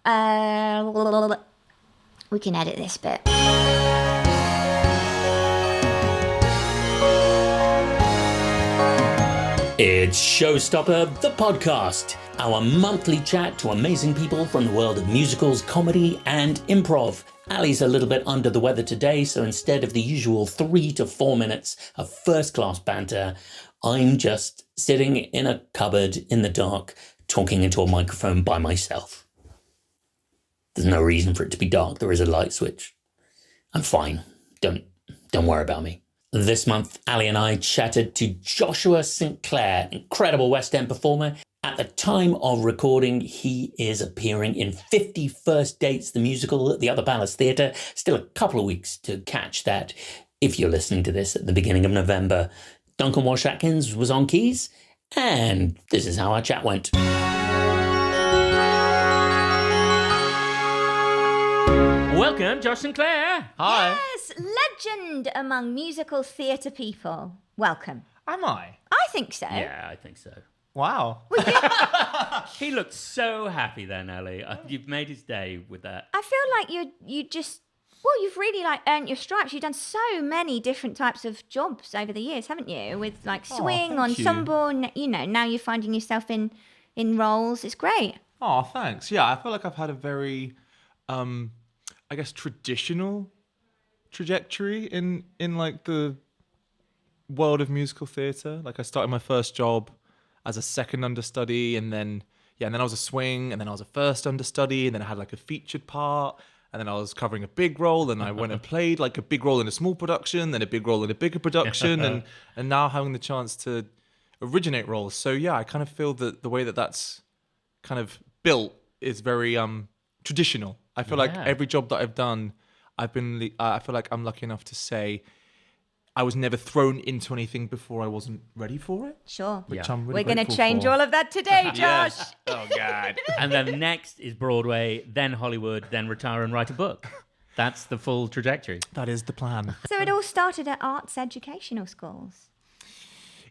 We can edit this bit. It's Showstopper, the podcast, our monthly chat to amazing people from the world of musicals, comedy, and improv. Ali's a little bit under the weather today, so instead of the usual 3 to 4 minutes of first-class banter, I'm just sitting in a cupboard in the dark, talking into a microphone by myself. There's no reason for it to be dark. There is a light switch. I'm fine. Don't worry about me. This month, Ali and I chatted to Joshua St. Clair, incredible West End performer. At the time of recording, he is appearing in 50 First Dates, the musical at the Other Palace Theatre. Still a couple of weeks to catch that. If you're listening to this at the beginning of November, Duncan Walsh Atkins was on keys, and this is how our chat went. Welcome, Josh St. Clair. Hi. Yes, legend among musical theatre people. Welcome. Am I? I think so. Yeah, I think so. Wow. He looked so happy then, Ali. You've made his day with that. I feel like you've really earned your stripes. You've done so many different types of jobs over the years, haven't you? With swing, ensemble, now you're finding yourself in roles. It's great. Oh, thanks. Yeah, I feel like I've had a very, traditional trajectory in like the world of musical theatre. Like I started my first job as a second understudy, and then I was a swing, and then I was a first understudy, and then I had like a featured part, and then I was covering a big role, and I went and played like a big role in a small production, then a big role in a bigger production, and now having the chance to originate roles. So yeah, I kind of feel that the way that that's kind of built is very traditional. I feel like every job that I've done, I feel like I'm lucky enough to say I was never thrown into anything before I wasn't ready for it. Sure. Which I'm really We're going to grateful change for. all of that today, Josh. Yes. Oh, God. And then next is Broadway, then Hollywood, then retire and write a book. That's the full trajectory. That is the plan. So it all started at arts educational schools.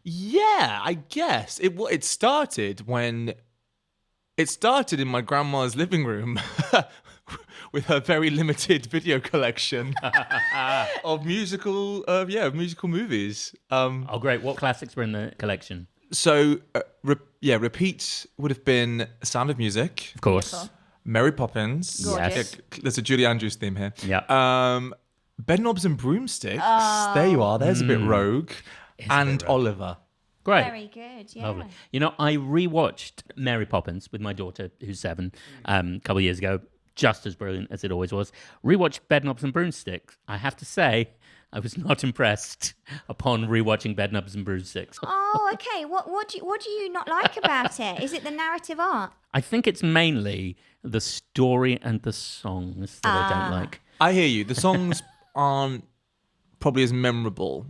Yeah, I guess. It started in my grandma's living room with her very limited video collection of musical movies. Oh, great. What classics were in the collection? So, repeats would have been Sound of Music. Of course. Cool. Mary Poppins. Gorgeous. Yeah, there's a Julie Andrews theme here. Yeah. Bedknobs and Broomsticks. Oh. There you are. There's a bit rogue. It's a And bit rogue. Oliver. Great. Very good, yeah. Lovely. You know, I rewatched Mary Poppins with my daughter, who's 7, a couple of years ago. Just as brilliant as it always was. Rewatched Bedknobs and Broomsticks. I have to say, I was not impressed upon rewatching Bedknobs and Broomsticks. Oh, okay. What do you not like about it? Is it the narrative art? I think it's mainly the story and the songs that I don't like. I hear you. The songs aren't probably as memorable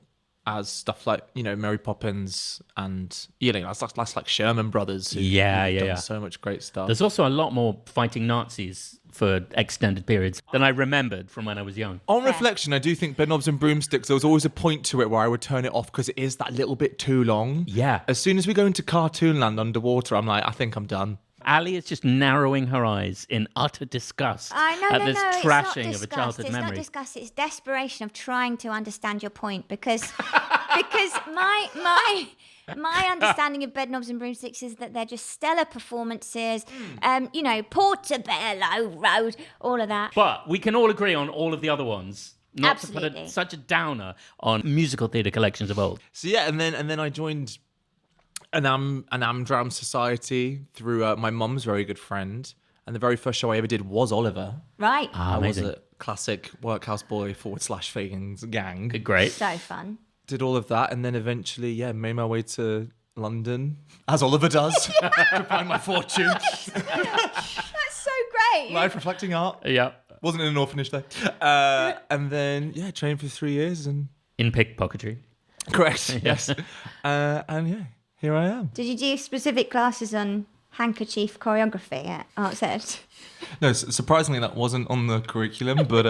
as stuff like, Mary Poppins and, that's like Sherman Brothers. Who've done so much great stuff. There's also a lot more fighting Nazis for extended periods than I remembered from when I was young. On reflection, I do think Bedknobs and Broomsticks, there was always a point to it where I would turn it off because it is that little bit too long. Yeah. As soon as we go into cartoon land underwater, I'm like, I think I'm done. Ali is just narrowing her eyes in utter disgust at this trashing of a childhood memory. It's not disgust. It's desperation of trying to understand your point because my understanding of Bedknobs and Broomsticks is that they're just stellar performances. Portobello Road, all of that. But we can all agree on all of the other ones. Not Absolutely. to put such a downer on musical theatre collections of old. So yeah, and then I joined an Amdram Society through my mum's very good friend, and the very first show I ever did was Oliver. Right. I was amazing. a classic workhouse boy / Fagan's gang. Great. So fun. Did all of that, and then eventually, made my way to London, as Oliver does, to find my fortune. That's so great. Life reflecting art. Yeah. Wasn't in an orphanage though. And then, trained for 3 years and... In pickpocketry. Correct, yes. Here I am. Did you do specific classes on handkerchief choreography at Arts Ed? No, surprisingly, that wasn't on the curriculum, but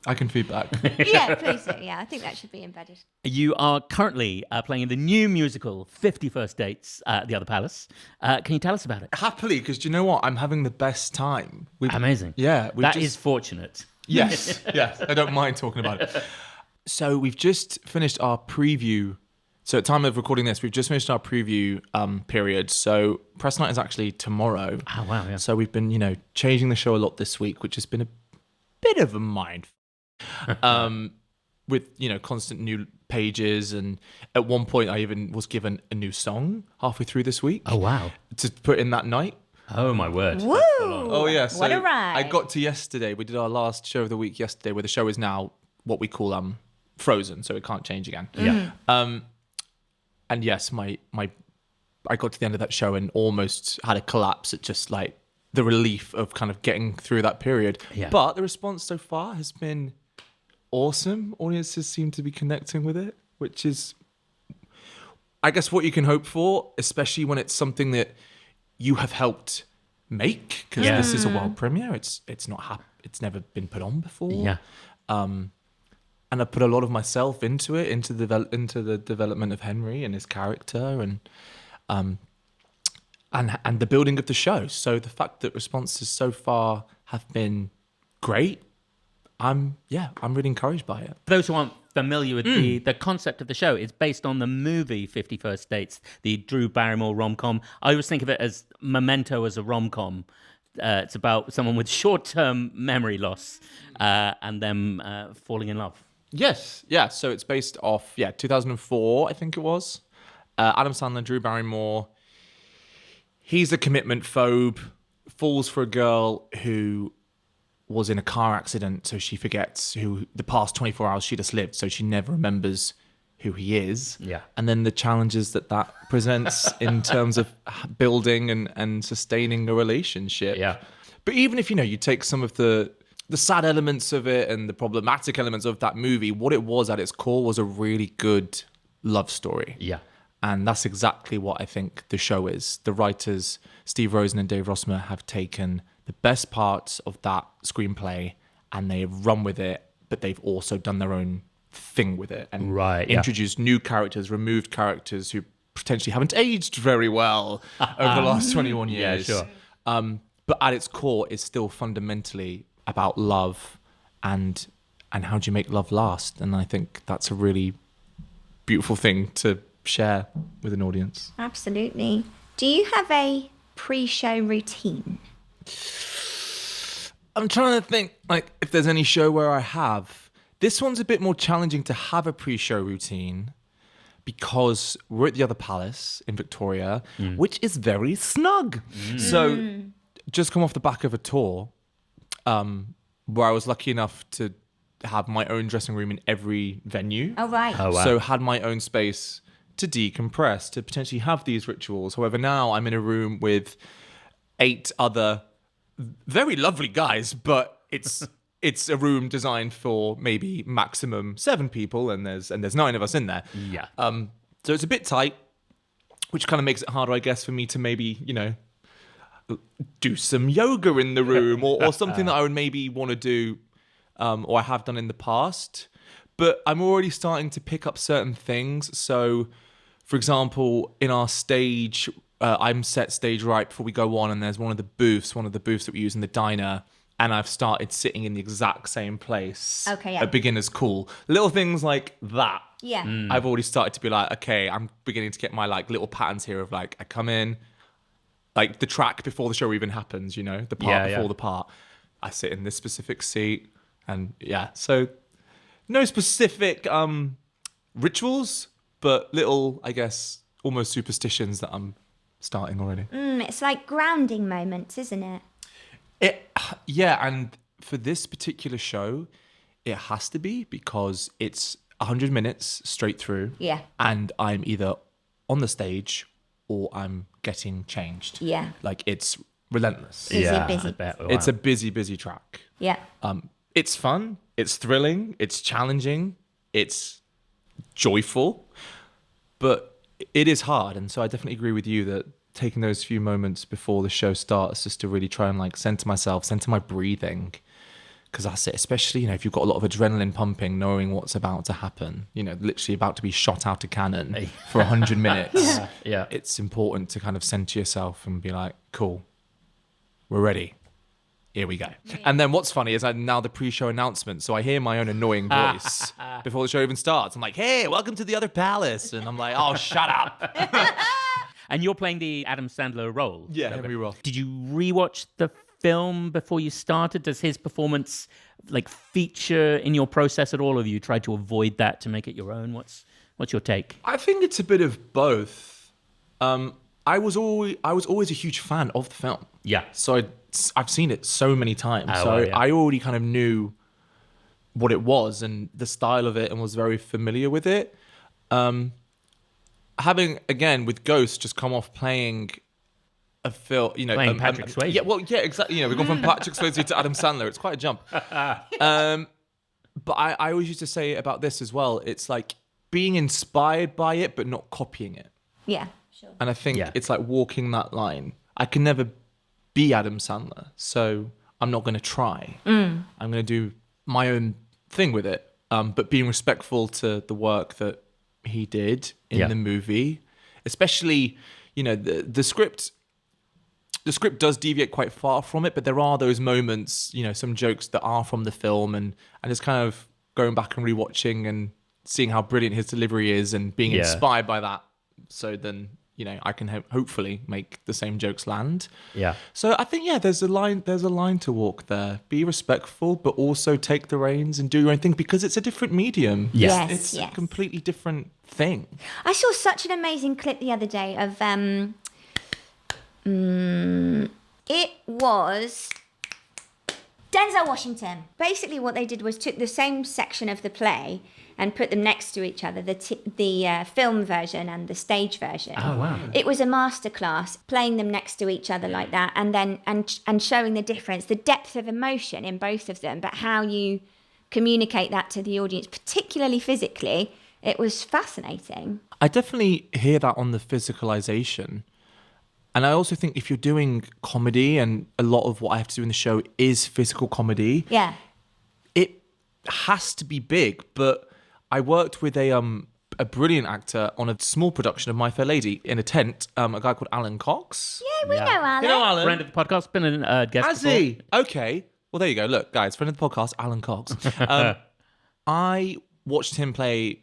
I can feedback. Yeah, please do. Yeah, I think that should be embedded. You are currently playing in the new musical 51st Dates at the Other Palace. Can you tell us about it? Happily, because do you know what? I'm having the best time. Amazing. Yeah. That is fortunate. Yes, yes. I don't mind talking about it. So we've just finished our preview. So at time of recording this, we've just finished our preview period. So press night is actually tomorrow. Oh, wow, yeah. So we've been, changing the show a lot this week, which has been a bit of a mind. With, constant new pages. And at one point, I even was given a new song halfway through this week. Oh, wow. To put in that night. Oh, my word. Woo! Oh, yeah. So What a ride. I got to yesterday. We did our last show of the week yesterday, where the show is now what we call frozen, so it can't change again. Yeah. And yes, I got to the end of that show and almost had a collapse at just like the relief of kind of getting through that period. Yeah. But the response so far has been awesome. Audiences seem to be connecting with it, which is, I guess, what you can hope for, especially when it's something that you have helped make, because this is a world premiere. It's never been put on before. Yeah. And I put a lot of myself into it, into the development of Henry and his character, and the building of the show. So the fact that responses so far have been great, I'm really encouraged by it. For those who aren't familiar with the concept of the show, it's based on the movie 51st Dates, the Drew Barrymore rom-com. I always think of it as Memento as a rom-com. It's about someone with short-term memory loss and them falling in love. Yes, yeah. So it's based off 2004, I think it was. Adam Sandler, Drew Barrymore. He's a commitment phobe, falls for a girl who was in a car accident, so she forgets who the past 24 hours she just lived, so she never remembers who he is. Yeah. And then the challenges that presents in terms of building and sustaining a relationship. Yeah. But even if, you take some of the sad elements of it and the problematic elements of that movie, what it was at its core was a really good love story. Yeah. And that's exactly what I think the show is. The writers, Steve Rosen and Dave Rossmer, have taken the best parts of that screenplay and they've run with it, but they've also done their own thing with it and introduced new characters, removed characters who potentially haven't aged very well over the last 21 years. Yeah, sure. But at its core, it's still fundamentally about love and how do you make love last. And I think that's a really beautiful thing to share with an audience. Absolutely. Do you have a pre-show routine? I'm trying to think if there's any show where I have. This one's a bit more challenging to have a pre-show routine because we're at the Other Palace in Victoria, which is very snug. So just come off the back of a tour where I was lucky enough to have my own dressing room in every venue. Oh, right. Oh, wow. So had my own space to decompress, to potentially have these rituals. However, now I'm in a room with 8 other very lovely guys, but it's a room designed for maybe maximum 7 people, and there's 9 of us in there. Yeah. So it's a bit tight, which kind of makes it harder, I guess, for me to maybe, do some yoga in the room or something that I would maybe want to do or I have done in the past. But I'm already starting to pick up certain things. So, for example, in our stage, I'm set stage right before we go on, and there's one of the booths that we use in the diner, and I've started sitting in the exact same place. Okay, yeah. At beginner's call. Little things like that. Yeah. I've already started to be like, okay, I'm beginning to get my little patterns here of I come in, the track before the show even happens, the part before the part. I sit in this specific seat, and so no specific rituals, but little, I guess, almost superstitions that I'm starting already. It's like grounding moments, isn't it? And for this particular show, it has to be because it's 100 minutes straight through. Yeah. And I'm either on the stage or I'm getting changed. Yeah. It's relentless. Busy. I bet. Wow. It's a busy track. Yeah. It's fun. It's thrilling. It's challenging. It's joyful. But it is hard. And so I definitely agree with you that taking those few moments before the show starts just to really try and center myself, center my breathing. because that's it. Especially, if you've got a lot of adrenaline pumping, knowing what's about to happen, literally about to be shot out of cannon for 100 minutes. Yeah. It's important to kind of center yourself and be like, cool, we're ready. Here we go. Yeah. And then what's funny is now the pre-show announcement. So I hear my own annoying voice before the show even starts. I'm like, hey, welcome to the other palace. And I'm like, oh, shut up. And you're playing the Adam Sandler role. Yeah, Henry Roth. Did you rewatch the film before you started? Does his performance feature in your process at all? Or have you tried to avoid that to make it your own? What's your take? I think it's a bit of both. I was always a huge fan of the film. Yeah. So I've seen it so many times. Yeah. I already kind of knew what it was and the style of it and was very familiar with it. Having, again, with Ghost, just come off playing a film, Playing Patrick Swayze. Yeah, well, yeah, exactly. We've gone from Patrick Swayze to Adam Sandler. It's quite a jump. But I always used to say about this as well. It's like being inspired by it, but not copying it. Yeah, sure. And I think it's like walking that line. I can never be Adam Sandler, so I'm not going to try. I'm going to do my own thing with it, but being respectful to the work that he did in the movie, especially, the script. The script does deviate quite far from it, but there are those moments, some jokes that are from the film, and just kind of going back and rewatching and seeing how brilliant his delivery is and being inspired by that. So then, I can hopefully make the same jokes land. Yeah. So I think, there's a line to walk there. Be respectful, but also take the reins and do your own thing, because it's a different medium. Yes. It's a completely different thing. I saw such an amazing clip the other day of it was Denzel Washington. Basically what they did was took the same section of the play and put them next to each other, the film version and the stage version. Oh, wow. It was a masterclass, playing them next to each other like that, and then and showing the difference, the depth of emotion in both of them, but how you communicate that to the audience, particularly physically. It was fascinating. I definitely hear that on the physicalization. And I also think if you're doing comedy, and a lot of what I have to do in the show is physical comedy, it has to be big. But I worked with a brilliant actor on a small production of My Fair Lady in a tent, a guy called Alan Cox. Yeah, we know Alan. You know Alan? Friend of the podcast, been a guest Has before. he? Okay. Well, there you go. Look, guys, friend of the podcast, Alan Cox. I watched him play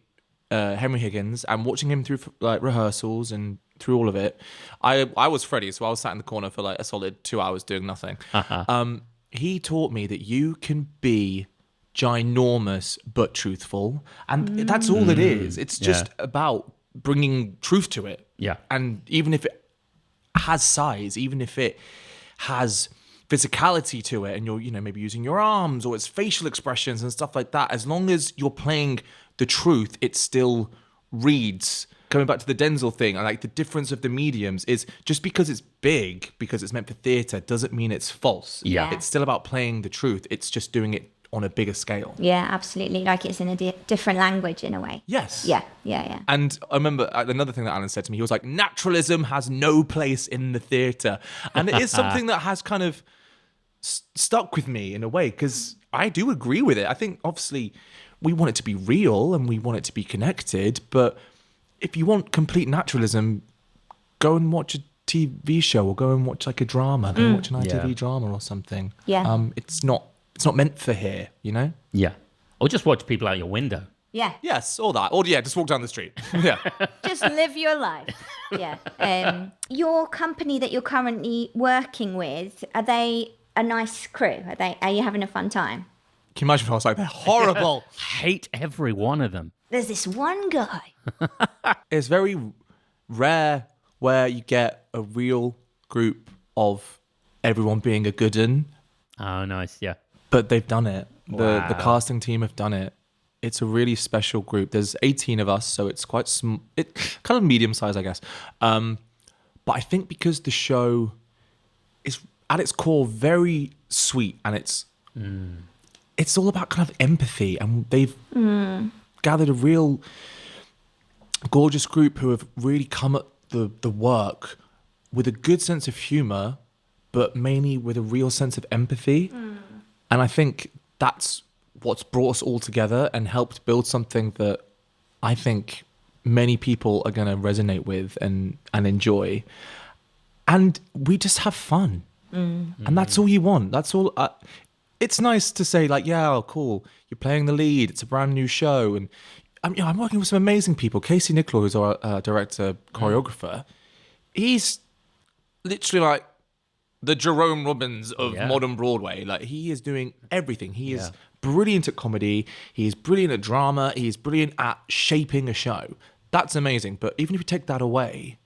Henry Higgins, and watching him through rehearsals and through all of it, I was Freddie, so I was sat in the corner for a solid 2 hours doing nothing. He taught me that you can be ginormous but truthful, and that's all it is. It's just about bringing truth to it. Yeah. And even if it has size, even if it has physicality to it, and you're maybe using your arms or it's facial expressions and stuff like that, as long as you're playing the truth, it still reads. Coming back to the Denzel thing, I like the difference of the mediums is just because it's big, because it's meant for theatre, doesn't mean it's false. Yeah. It's still about playing the truth. It's just doing it on a bigger scale. Yeah, absolutely. Like it's in a different language in a way. Yes. Yeah. And I remember another thing that Alan said to me, he was like, naturalism has no place in the theatre. And it is something that has kind of stuck with me in a way, because I do agree with it. I think obviously we want it to be real and we want it to be connected, but if you want complete naturalism, go and watch a TV show, or go and watch a drama, go and watch an ITV drama or something. Yeah. It's not meant for here, Yeah. Or just watch people out your window. Yeah. Yes, all that. Or just walk down the street. Yeah. Just live your life. Yeah. Your company that you're currently working with, are they a nice crew? Are you having a fun time? Can you imagine if I was like, they're horrible? Hate every one of them. There's this one guy. It's very rare where you get a real group of everyone being a good un, Oh, nice. Yeah. but they've done it. Wow. The casting team have done it. It's a really special group. There's 18 of us, so it's quite kind of medium size, I guess. But I think because the show is at its core very sweet, and it's all about kind of empathy, and they've gathered a real gorgeous group who have really come at the work with a good sense of humor, but mainly with a real sense of empathy. And I think that's what's brought us all together and helped build something that I think many people are going to resonate with and enjoy. And we just have fun. And that's all you want. That's all. It's nice to say, like, yeah, oh, cool, you're playing the lead. It's a brand new show. And I'm working with some amazing people. Casey Nicolau, who's our director, choreographer, he's literally like the Jerome Robbins of modern Broadway. Like, he is doing everything. He is brilliant at comedy. He is brilliant at drama. He is brilliant at shaping a show. That's amazing. But even if you take that away,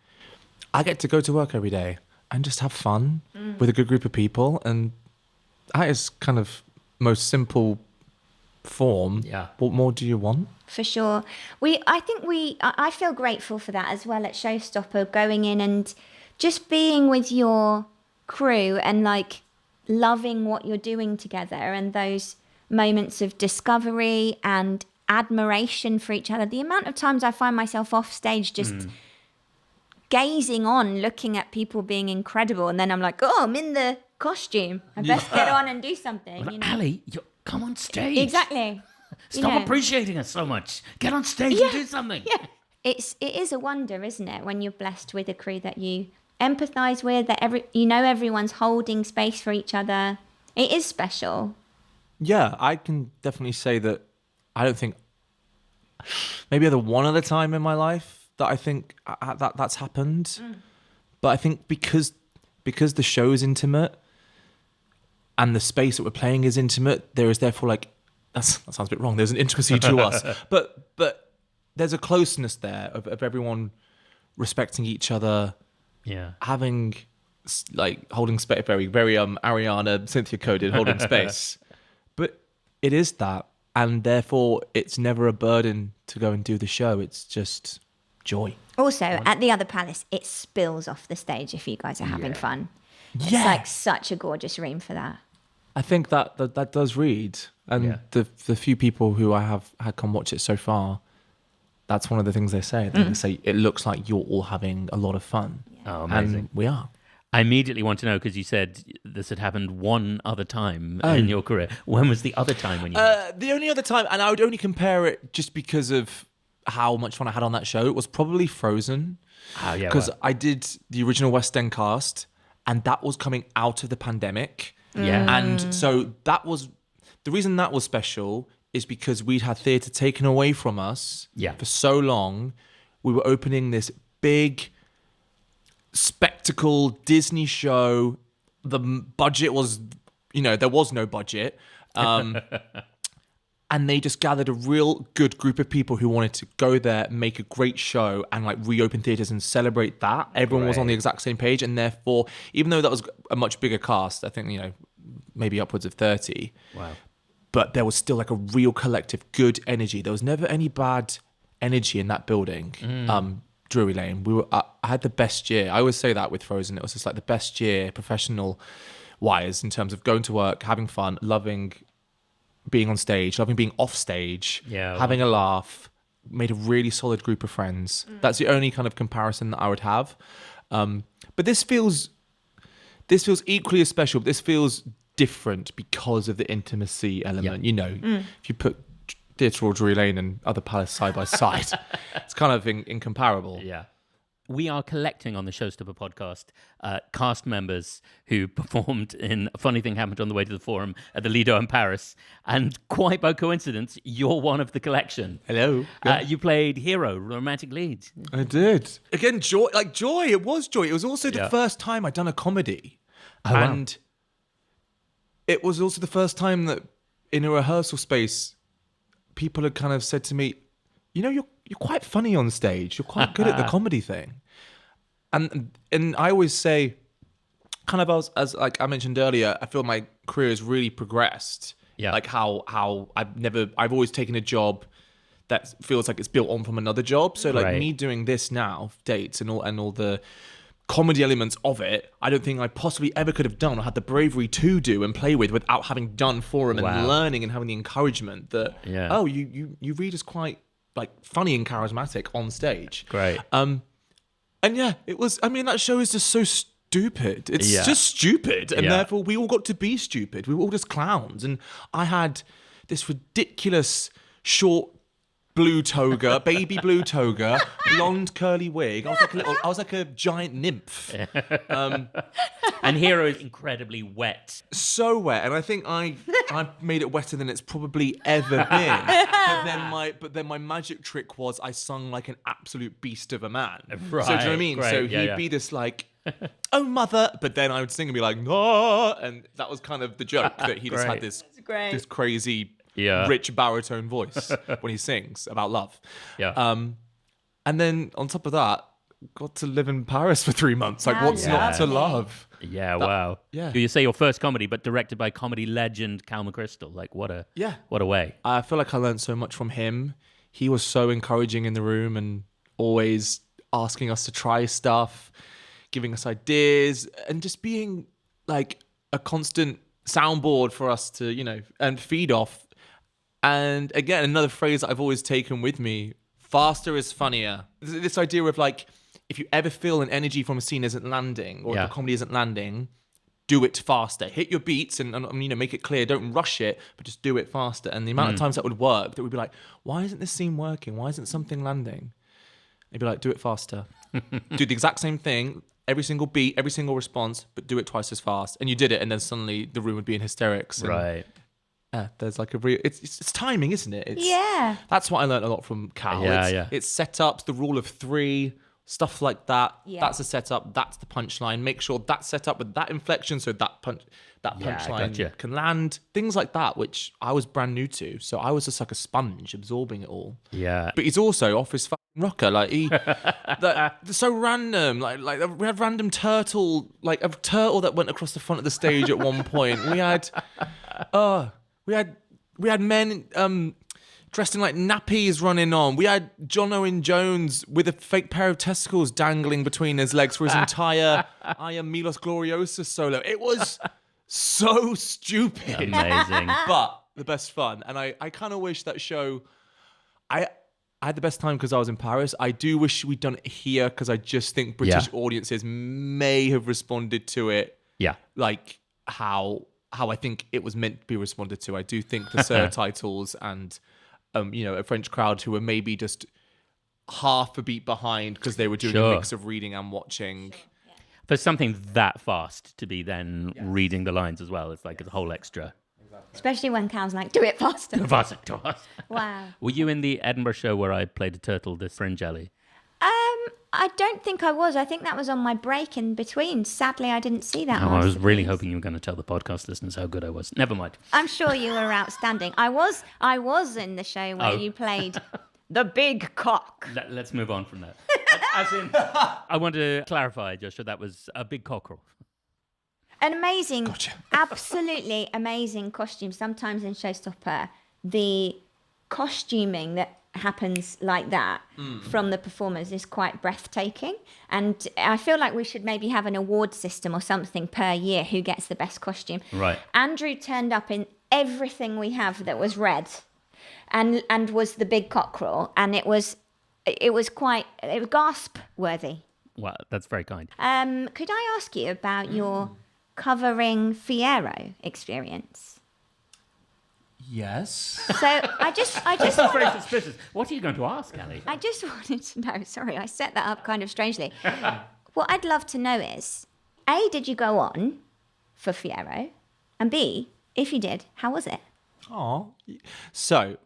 I get to go to work every day and just have fun with a good group of people. And that is kind of most simple form. Yeah. What more do you want? For sure. I feel grateful for that as well at Showstopper, going in and just being with your crew and like loving what you're doing together, and those moments of discovery and admiration for each other. The amount of times I find myself off stage just gazing on, looking at people being incredible, and then I'm like, oh, I'm in the costume. I best get on and do something. Well, Ali, come on stage. Exactly. Stop appreciating us so much. Get on stage and do something. Yeah. It is a wonder, isn't it, when you're blessed with a crew that you empathise with, that everyone's holding space for each other. It is special. Yeah, I can definitely say that I don't think maybe other one other time in my life that I think that's happened. But I think because the show is intimate and the space that we're playing is intimate, there is therefore like that sounds a bit wrong. There's an intricacy to us, but there's a closeness there of everyone respecting each other. Yeah, having like holding space, very very Ariana Cynthia coded holding space, but it is that, and therefore it's never a burden to go and do the show. It's just joy. Also, at the other palace, it spills off the stage if you guys are having fun. It's like such a gorgeous room for that. I think that does read, and the few people who I have had come watch it so far, that's one of the things they say. They say it looks like you're all having a lot of fun. Yeah. Oh, amazing! And we are. I immediately want to know, because you said this had happened one other time in your career. When was the other time when you? The only other time, and I would only compare it just because of how much fun I had on that show. It was probably Frozen. Oh yeah, because I did the original West End cast, and that was coming out of the pandemic. Yeah, and so that was the reason that was special is because we'd had theatre taken away from us for so long. We were opening this big spectacle Disney show. The budget was, there was no budget. And they just gathered a real good group of people who wanted to go there, make a great show, and like reopen theatres and celebrate that. Everyone was on the exact same page, and therefore, even though that was a much bigger cast, I think maybe upwards of 30. Wow. But there was still like a real collective good energy. There was never any bad energy in that building. Drury Lane. I had the best year. I always say that with Frozen. It was just like the best year professional wise in terms of going to work, having fun, loving being on stage, loving being off stage, having a laugh, made a really solid group of friends. That's the only kind of comparison that I would have. But this feels equally as special. But this feels different because of the intimacy element. If you put Theatre or Drury Lane and other palace side by side, it's kind of incomparable. Yeah. We are collecting on the Showstopper podcast cast members who performed in A Funny Thing Happened on the Way to the Forum at the Lido in Paris. And quite by coincidence, you're one of the collection. Hello. You played Hero, romantic lead. I did. Again, joy. It was joy. It was also the first time I'd done a comedy. Oh, and it was also the first time that in a rehearsal space, people had kind of said to me, you're quite funny on stage. You're quite good at the comedy thing. And I always say, kind of as like I mentioned earlier, I feel my career has really progressed. Yeah. Like how I've always taken a job that feels like it's built on from another job. So like me doing this now, dates and all the comedy elements of it, I don't think I possibly ever could have done or had the bravery to do and play with without having done Forum and learning and having the encouragement that you read as quite like funny and charismatic on stage. Great. And yeah, it was. I mean, that show is just stupid. It's just stupid. And Yeah. therefore we all got to be stupid. We were all just clowns. And I had this ridiculous short blue toga, baby blue toga, blonde curly wig. I was like a giant nymph. And Hero is incredibly wet. So wet, and I think I made it wetter than it's probably ever been. But then my magic trick was I sung like an absolute beast of a man. Right, So do you know what I mean? great, So yeah, he'd be this like, oh mother, but then I would sing and be like, no, and that was kind of the joke that he just had this crazy rich baritone voice when he sings about love. Yeah. And then on top of that, got to live in Paris for 3 months. Like, what's not to love? Yeah, wow. Yeah. You say your first comedy, but directed by comedy legend Cal McChrystal. Like, what a way. I feel like I learned so much from him. He was so encouraging in the room and always asking us to try stuff, giving us ideas, and just being like a constant soundboard for us to, and feed off. And again, another phrase that I've always taken with me, faster is funnier. This idea of like, if you ever feel an energy from a scene isn't landing or the comedy isn't landing, do it faster. Hit your beats and make it clear. Don't rush it, but just do it faster. And the amount of times that would work, that would be like, why isn't this scene working? Why isn't something landing? They'd be like, do it faster. Do the exact same thing, every single beat, every single response, but do it twice as fast. And you did it, and then suddenly the room would be in hysterics. And, Right. Yeah, there's like a real. It's timing, isn't it? That's what I learned a lot from Cal. It's setups, the rule of 3, stuff like that. Yeah. That's a setup. That's the punchline. Make sure that's set up with that inflection, so that punchline can land. Things like that, which I was brand new to. So I was just like a sponge, absorbing it all. Yeah. But he's also off his fucking rocker. Like so random. Like we had random turtle, like a turtle that went across the front of the stage at one point. We had men dressed in like nappies running on. We had John Owen Jones with a fake pair of testicles dangling between his legs for his entire I Am Milos Gloriosa solo. It was so stupid. Amazing. But the best fun. And I kind of wish that show... I had the best time because I was in Paris. I do wish we'd done it here because I just think British audiences may have responded to it like how I think it was meant to be responded to. I do think the subtitles and a French crowd who were maybe just half a beat behind because they were doing a mix of reading and watching. For something that fast to be then reading the lines as well, it's like a whole extra. Especially when Cal's like, do it faster. Faster. Wow. Were you in the Edinburgh show where I played a turtle, the fringe alley? I don't think I was. I think that was on my break in between. Sadly, I didn't see that. I was really hoping you were going to tell the podcast listeners how good I was. Never mind. I'm sure you were outstanding. I was in the show where you played the big cock. Let's move on from that. As in, I want to clarify, Joshua, that was a big cockerel. An amazing, absolutely amazing costume. Sometimes in Showstopper, the costuming that happens like that from the performers is quite breathtaking. And I feel like we should maybe have an award system or something per year who gets the best costume. Right. Andrew turned up in everything we have that was red and was the big cockerel. And it was gasp worthy. Well, that's very kind. Could I ask you about your covering Fierro experience? Yes. So I just That's very suspicious. What are you going to ask, Ali? I just wanted to know. Sorry, I set that up kind of strangely. What I'd love to know is, A, did you go on for Fierro? And B, if you did, how was it? Oh, so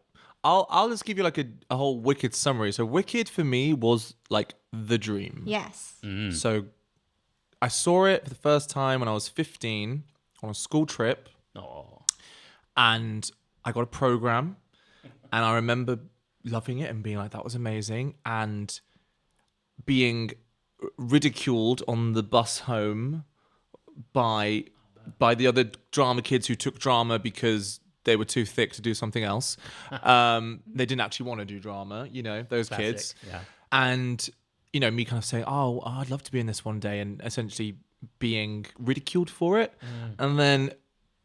I'll just give you like a whole Wicked summary. So Wicked for me was like the dream. Yes. So I saw it for the first time when I was 15 on a school trip. Oh. And I got a program, and I remember loving it and being like, that was amazing. And being ridiculed on the bus home by the other drama kids who took drama because they were too thick to do something else. They didn't actually want to do drama, those Classic, kids. yeah. And, me kind of saying, oh, I'd love to be in this one day, and essentially being ridiculed for it. And then...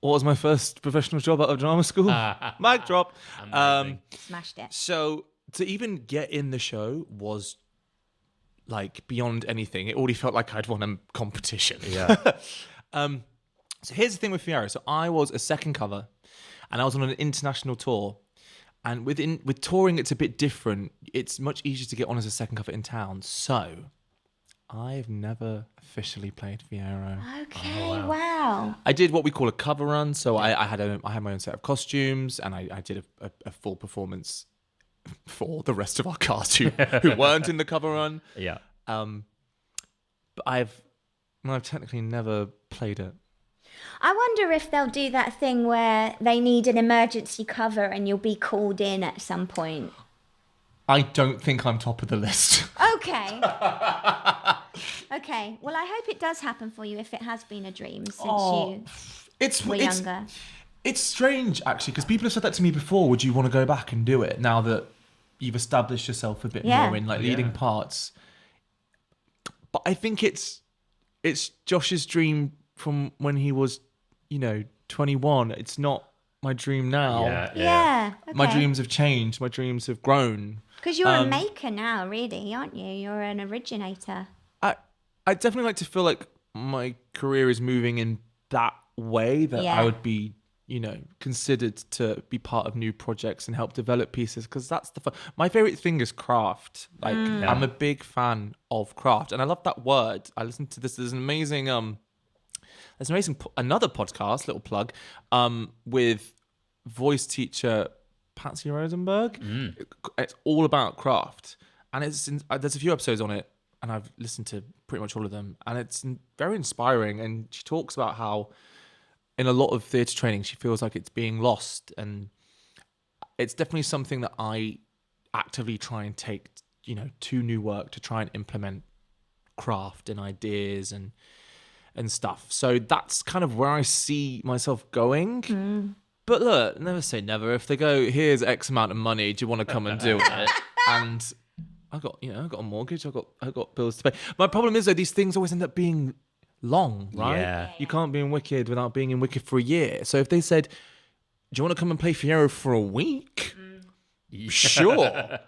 what was my first professional job out of drama school? Mic drop. Smashed it. So to even get in the show was like beyond anything. It already felt like I'd won a competition. Yeah. So here's the thing with Fiero. So I was a second cover, and I was on an international tour. And with touring, it's a bit different. It's much easier to get on as a second cover in town. So I've never officially played Fiero. Okay, wow. I did what we call a cover run. So I had my own set of costumes, and I did a full performance for the rest of our cast who weren't in the cover run. Yeah. But I've technically never played it. I wonder if they'll do that thing where they need an emergency cover and you'll be called in at some point. I don't think I'm top of the list. Okay. Okay. Well, I hope it does happen for you if it has been a dream since you were younger. It's strange, actually, because people have said that to me before. Would you want to go back and do it now that you've established yourself a bit more in like leading parts? But I think it's Josh's dream from when he was, 21. It's not my dream now. Yeah. Okay. My dreams have changed. My dreams have grown. Because you're a maker now, really, aren't you? You're an originator. I definitely like to feel like my career is moving in that way, that I would be, considered to be part of new projects and help develop pieces, because that's the fun. My favorite thing is craft. Like, I'm a big fan of craft, and I love that word. I listened to this. There's an amazing another podcast, little plug, with voice teacher Patsy Rosenberg. It's all about craft, and there's a few episodes on it, and I've listened to pretty much all of them, and it's very inspiring. And she talks about how in a lot of theatre training she feels like it's being lost, and it's definitely something that I actively try and take to new work, to try and implement craft and ideas and stuff. So that's kind of where I see myself going. But look, never say never. If they go, here's X amount of money, do you want to come and do it? And I got a mortgage, I got bills to pay. My problem is though, these things always end up being long, right? Yeah. You can't be in Wicked without being in Wicked for a year. So if they said, do you want to come and play Fiero for a week? Sure.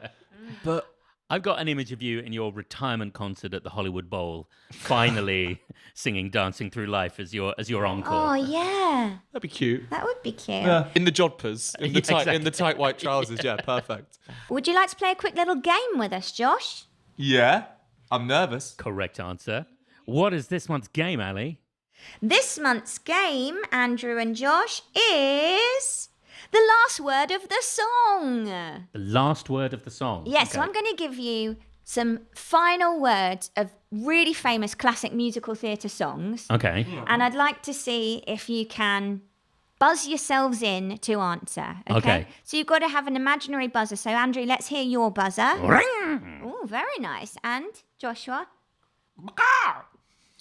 But I've got an image of you in your retirement concert at the Hollywood Bowl, finally singing "Dancing Through Life" as your encore. Oh, yeah. that'd be cute. That would be cute. Yeah. In the jodhpurs, in the exactly. tight white trousers. Yeah, perfect. Would you like to play a quick little game with us, Josh? Yeah, I'm nervous. Correct answer. What is this month's game, Ali? This month's game, Andrew and Josh, is the last word of the song. The last word of the song. Yes, Okay. so I'm going to give you some final words of really famous classic musical theatre songs. Okay. And I'd like to see if you can buzz yourselves in to answer. Okay. So you've got to have an imaginary buzzer. So, Andrew, let's hear your buzzer. Oh, very nice. And Joshua?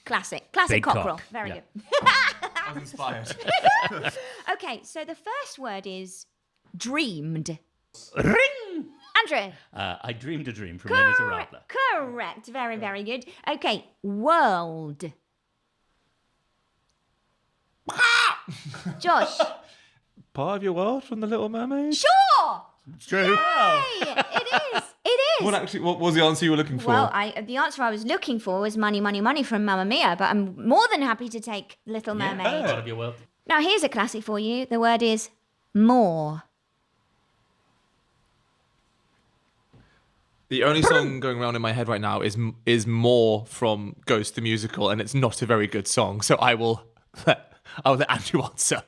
Classic Big cockerel. cock. Very Yeah. good. I was inspired. Okay, so the first word is dreamed. Ring! Andrew? I dreamed a dream from Les Miserables. Correct. Very, very good. Okay, world. Josh? Part of your world from The Little Mermaid? Sure! True. Hey, it is. It is. What was the answer you were looking for? Well, the answer I was looking for was money, money, money from Mamma Mia, but I'm more than happy to take Little Mermaid. Part of your world. Now, here's a classic for you. The word is more. The only song going around in my head right now is More from Ghost the Musical, and it's not a very good song. So I will let Andrew answer.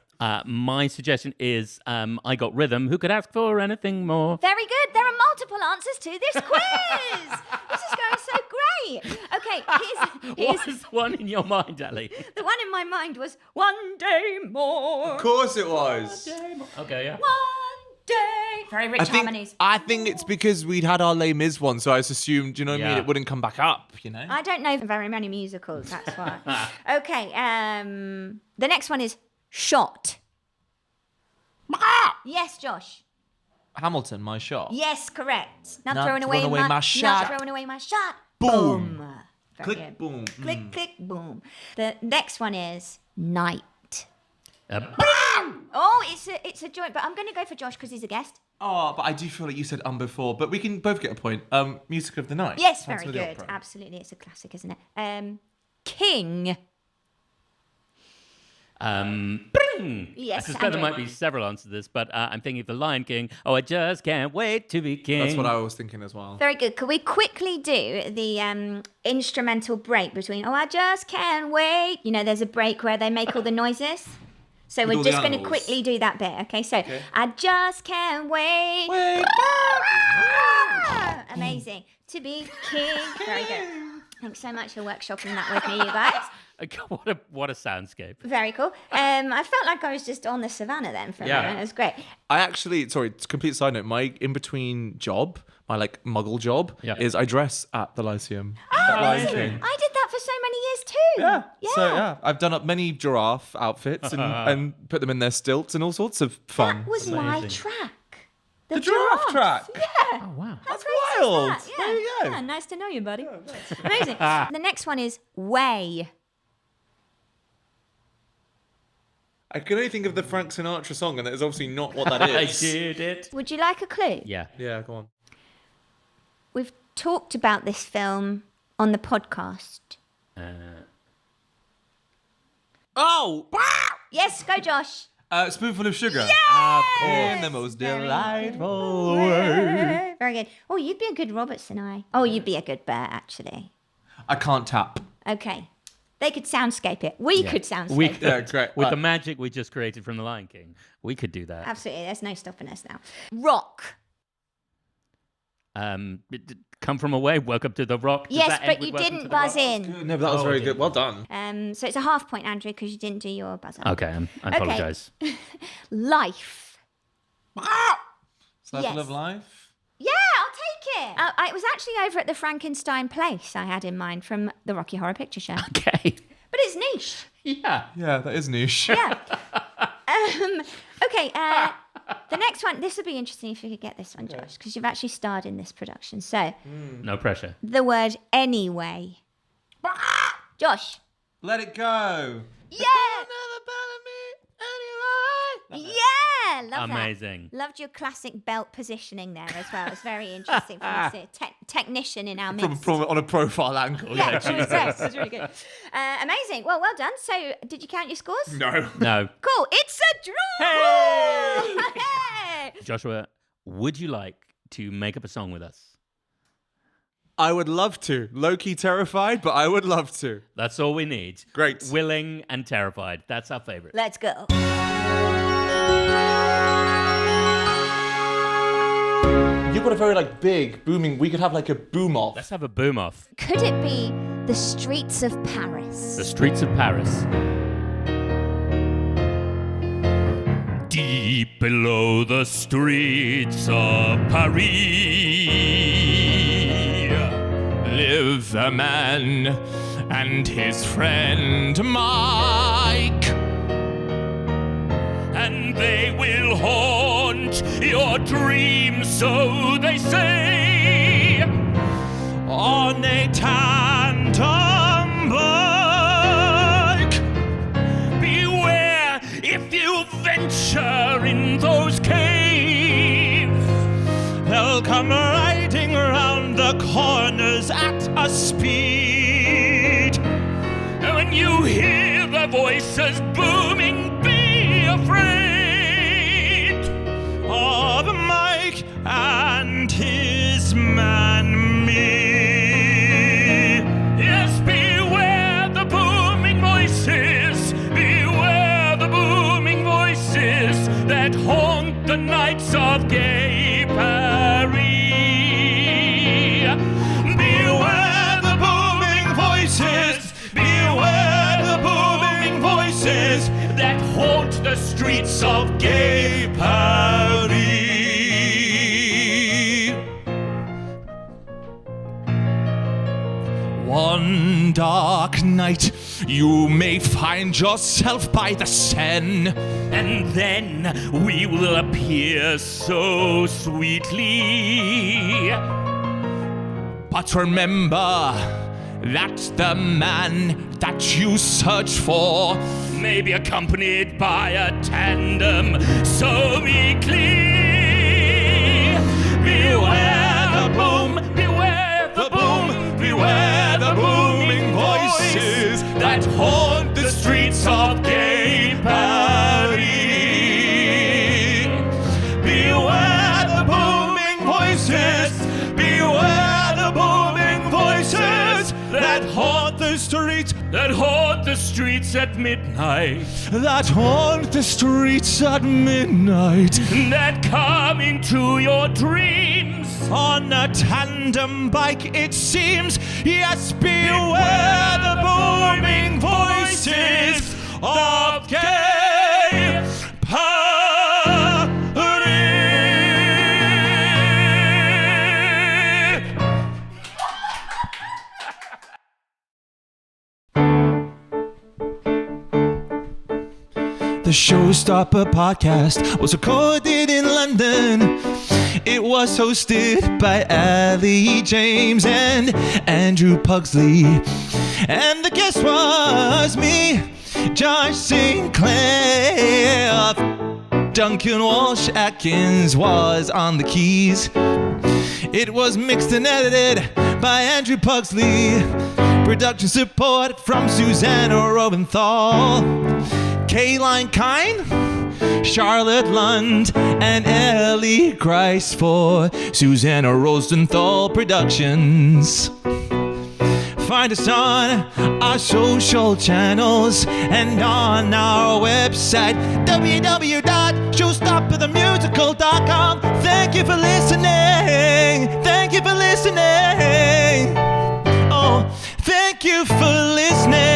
My suggestion is I Got Rhythm. Who could ask for anything more? Very good. There are multiple answers to this quiz. This is going so great. Okay, here's What was the one in your mind, Ali? the one in my mind was one day more. Of course it was. Okay, yeah. One day. Very rich harmonies. I think it's because we'd had our Les Mis one, so I just assumed, you know what I mean, Yeah. it wouldn't come back up, you know? I don't know very many musicals, that's why. Okay, the next one is shot. Yes, Josh. Hamilton, My Shot. Yes, correct. Not Not throwing away my my shot. Not throwing away my shot. Boom. Very Click, good. boom. Click, click, boom. The next one is night. Uh, Oh, it's it's a joint, but I'm going to go for Josh because he's a guest. Oh, but I do feel like you said before, but we can both get a point. Music of the Night. Yes, Phantom very of the good. Opera. Absolutely, it's a classic, isn't it? King. Yes, I suspect there Andrew. might be several answers to this, but I'm thinking of The Lion King. Oh, I just can't wait to be king. That's what I was thinking as well. Very good. Could we quickly do the instrumental break between "Oh, I just can't wait"? You know, there's a break where they make all the noises. So With we're all the just going to animals. quickly do that bit. Okay, so I just can't wait. Wait. Amazing. To be king. Very good. Thanks so much for workshopping that with me, you guys. What a soundscape. Very cool. I felt like I was just on the savannah then for a moment. It was great. I actually, sorry, complete side note, my in-between job, my like muggle job, is I dress at the Lyceum. At Lion King. I did that for so many years too. Yeah. So yeah, I've done up many giraffe outfits and put them in their stilts and all sorts of fun. That was my Amazing. track. The giraffe track. Yeah. Oh, wow. That's wild. That? Yeah. There you go. Yeah, nice to know you, buddy. Amazing. The next one is way. I can only think of the Frank Sinatra song, and that is obviously not what that I is. did it. Would you like a clue? Yeah. Yeah, go on. We've talked about this film on the podcast. Oh! Yes, go Josh. Spoonful of Sugar. In the most Very delightful way. Very good. Oh, you'd be a good Robertson, Oh, you'd be a good Bert, actually. I can't tap. Okay. They could soundscape it. We could soundscape We it. could. Yeah, great. With the magic we just created from The Lion King, we could do that. Absolutely. There's no stopping us now. Rock. Come from away. Welcome to the Rock. Does Yes, that but end with you Welcome didn't to the buzz Rock? in. No, but that was very good. Well done. So it's a half point, Andrew, because you didn't do your buzzer. Okay, I apologise. Life. Circle Yes. of Life. Yeah, I'll take it. It was actually over at the Frankenstein place I had in mind from the Rocky Horror Picture Show. Okay. But it's niche. Yeah. Yeah, that is niche. Yeah. Okay, the next one, this would be interesting if you could get this one, Josh, because you've actually starred in this production. So, No pressure. the word anyway. Josh. Let it go. Yeah! Yeah! Love Amazing. that. Loved your classic belt positioning there as well. It's very interesting for me to see a technician in our midst. From on a profile angle. Yeah, it was great. It was really good. Amazing. Well done. So, did you count your scores? No. No. Cool. It's a draw. Hey! Joshua, would you like to make up a song with us? I would love to. Low-key terrified, but I would love to. That's all we need. Great. Willing and terrified. That's our favourite. Let's go. You've got a very big booming. We could have a boom off. Let's have a boom off. Could it be the streets of Paris? The streets of Paris. Deep below the streets of Paris live a man and his friend Mike, and they will haunt your dreams, so they say, on a tandem bike. Beware if you venture in those caves, they'll come riding around the corners at a speed. And when you hear the voices booming, be afraid of Mike and his man me. Yes, beware the booming voices, beware the booming voices that haunt the nights of gay Paris. Beware the booming voices, beware the booming voices that haunt the streets of gay Paris. One dark night, you may find yourself by the Seine, and then we will appear so sweetly. But remember that the man that you search for may be accompanied by a tandem so meekly. Beware the boom, beware the boom, beware the booming voices that haunt the streets of gay Paris. Beware the booming voices, beware the booming voices that haunt the streets, at midnight, that haunt the streets at midnight, that come into your dreams on a tandem bike it seems. Yes, beware the booming voices of gay Paris. The Showstopper podcast was recorded in London. It was hosted by Ali James and Andrew Pugsley. And the guest was me, Josh Sinclair. Duncan Walsh Atkins was on the keys. It was mixed and edited by Andrew Pugsley. Production support from Savannah Robenthal, Kayline Kine, Charlotte Lund, and Ellie Grice for Savannah Rosenthal Productions. Find us on our social channels and on our website, www.showstopperthemusical.com. Thank you for listening. Thank you for listening. Oh, thank you for listening.